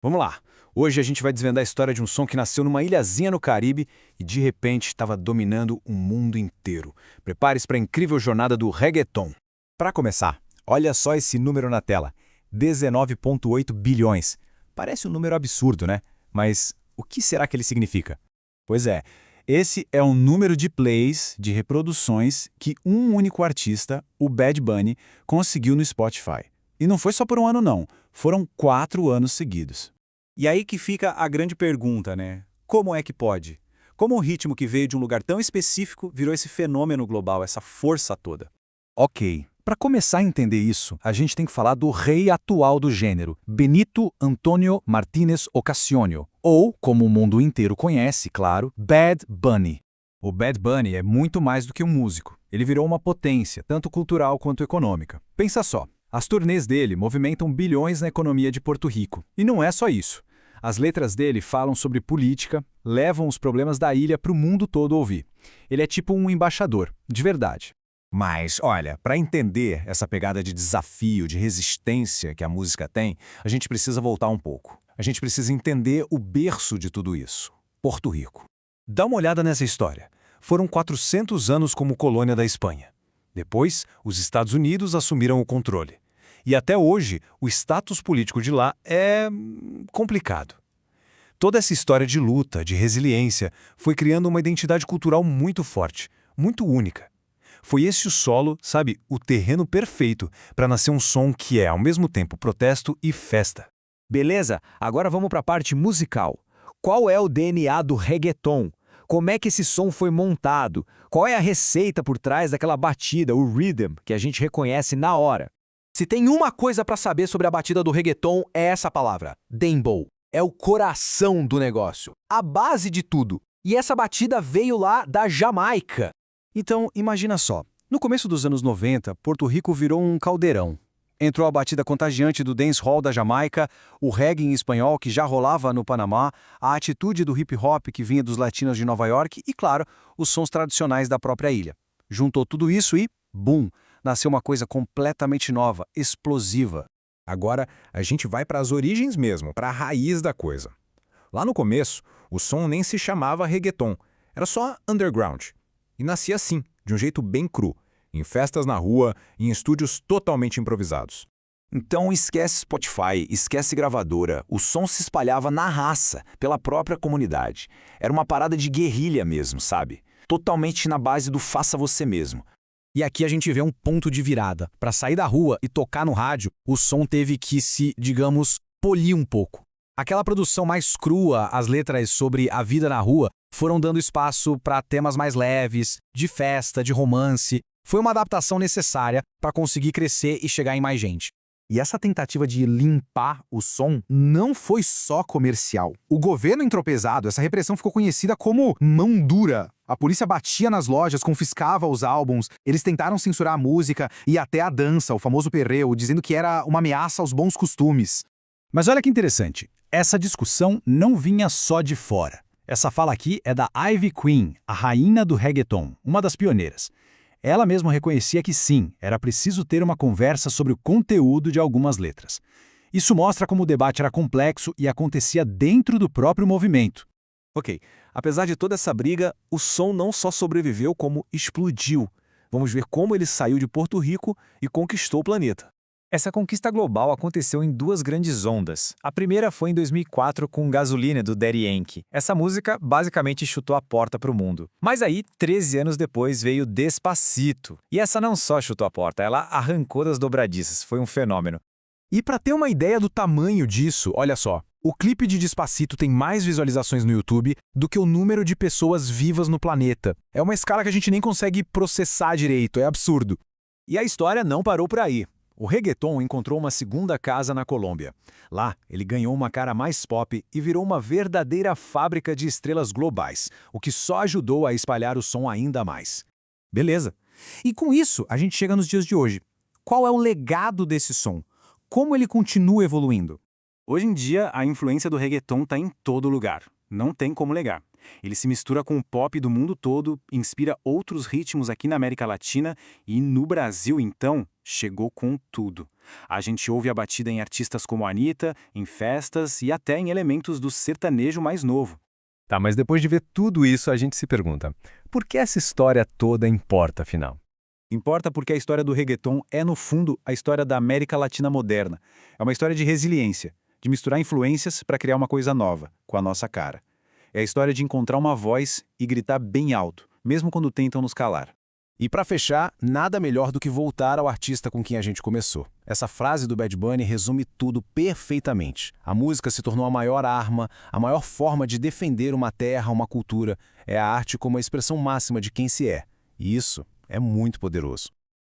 Vamos lá! Hoje a gente vai desvendar a história de um som que nasceu numa ilhazinha no Caribe e de repente estava dominando o mundo inteiro. Prepare-se para a incrível jornada do reggaeton. Para começar, olha só esse número na tela: 19,8 bilhões. Parece um número absurdo, né? Mas o que será que ele significa? Pois é, esse é o número de plays, de reproduções, que um único artista, o Bad Bunny, conseguiu no Spotify. E não foi só por um ano não, foram 4 anos seguidos. E aí que fica a grande pergunta, né? Como é que pode? Como um ritmo que veio de um lugar tão específico virou esse fenômeno global, essa força toda? Ok, para começar a entender isso, a gente tem que falar do rei atual do gênero, Benito Antônio Martínez Ocasio, ou, como o mundo inteiro conhece, claro, Bad Bunny. O Bad Bunny é muito mais do que um músico. Ele virou uma potência, tanto cultural quanto econômica. Pensa só, as turnês dele movimentam bilhões na economia de Porto Rico. E não é só isso. As letras dele falam sobre política, levam os problemas da ilha para o mundo todo ouvir. Ele é tipo um embaixador, de verdade. Mas, olha, para entender essa pegada de desafio, de resistência que a música tem, a gente precisa voltar um pouco. A gente precisa entender o berço de tudo isso, Porto Rico. Dá uma olhada nessa história. Foram 400 anos como colônia da Espanha. Depois, os Estados Unidos assumiram o controle. E até hoje, o status político de lá é complicado. Toda essa história de luta, de resiliência, foi criando uma identidade cultural muito forte, muito única. Foi esse o solo, sabe, o terreno perfeito para nascer um som que é, ao mesmo tempo, protesto e festa. Beleza, agora vamos para a parte musical. Qual é o DNA do reggaeton? Como é que esse som foi montado? Qual é a receita por trás daquela batida, o rhythm, que a gente reconhece na hora? Se tem uma coisa para saber sobre a batida do reggaeton, é essa palavra, dembow. É o coração do negócio, a base de tudo. E essa batida veio lá da Jamaica. Então, imagina só. No começo dos anos 90, Porto Rico virou um caldeirão. Entrou a batida contagiante do dancehall da Jamaica, o reggae em espanhol que já rolava no Panamá, a atitude do hip-hop que vinha dos latinos de Nova York e, claro, os sons tradicionais da própria ilha. Juntou tudo isso e, bum, nasceu uma coisa completamente nova, explosiva. Agora, a gente vai para as origens mesmo, para a raiz da coisa. Lá no começo, o som nem se chamava reggaeton, era só underground. E nascia assim, de um jeito bem cru, em festas na rua, em estúdios totalmente improvisados. Então esquece Spotify, esquece gravadora, o som se espalhava na raça, pela própria comunidade. Era uma parada de guerrilha mesmo, sabe? Totalmente na base do faça você mesmo. E aqui a gente vê um ponto de virada. Para sair da rua e tocar no rádio, o som teve que se, digamos, polir um pouco. Aquela produção mais crua, as letras sobre a vida na rua, foram dando espaço para temas mais leves, de festa, de romance. Foi uma adaptação necessária para conseguir crescer e chegar em mais gente. E essa tentativa de limpar o som não foi só comercial. O governo entrou pesado, essa repressão ficou conhecida como mão dura. A polícia batia nas lojas, confiscava os álbuns, eles tentaram censurar a música e até a dança, o famoso perreo, dizendo que era uma ameaça aos bons costumes. Mas olha que interessante, essa discussão não vinha só de fora. Essa fala aqui é da Ivy Queen, a rainha do reggaeton, uma das pioneiras. Ela mesma reconhecia que sim, era preciso ter uma conversa sobre o conteúdo de algumas letras. Isso mostra como o debate era complexo e acontecia dentro do próprio movimento. Ok, apesar de toda essa briga, o som não só sobreviveu como explodiu. Vamos ver como ele saiu de Porto Rico e conquistou o planeta. Essa conquista global aconteceu em duas grandes ondas. A primeira foi em 2004 com Gasolina, do Daddy Yankee. Essa música basicamente chutou a porta para o mundo. Mas aí, 13 anos depois, veio Despacito. E essa não só chutou a porta, ela arrancou das dobradiças. Foi um fenômeno. E para ter uma ideia do tamanho disso, olha só, o clipe de Despacito tem mais visualizações no YouTube do que o número de pessoas vivas no planeta. É uma escala que a gente nem consegue processar direito, é absurdo. E a história não parou por aí. O reggaeton encontrou uma segunda casa na Colômbia. Lá, ele ganhou uma cara mais pop e virou uma verdadeira fábrica de estrelas globais, o que só ajudou a espalhar o som ainda mais. Beleza. E com isso, a gente chega nos dias de hoje. Qual é o legado desse som? Como ele continua evoluindo? Hoje em dia, a influência do reggaeton está em todo lugar. Não tem como negar. Ele se mistura com o pop do mundo todo, inspira outros ritmos aqui na América Latina e no Brasil, então, chegou com tudo. A gente ouve a batida em artistas como a Anitta, em festas e até em elementos do sertanejo mais novo. Tá, mas depois de ver tudo isso, a gente se pergunta, por que essa história toda importa, afinal? Importa porque a história do reggaeton é, no fundo, a história da América Latina moderna. É uma história de resiliência, de misturar influências para criar uma coisa nova, com a nossa cara. É a história de encontrar uma voz e gritar bem alto, mesmo quando tentam nos calar. E para fechar, nada melhor do que voltar ao artista com quem a gente começou. Essa frase do Bad Bunny resume tudo perfeitamente. A música se tornou a maior arma, a maior forma de defender uma terra, uma cultura. É a arte como a expressão máxima de quem se é. E isso é muito poderoso.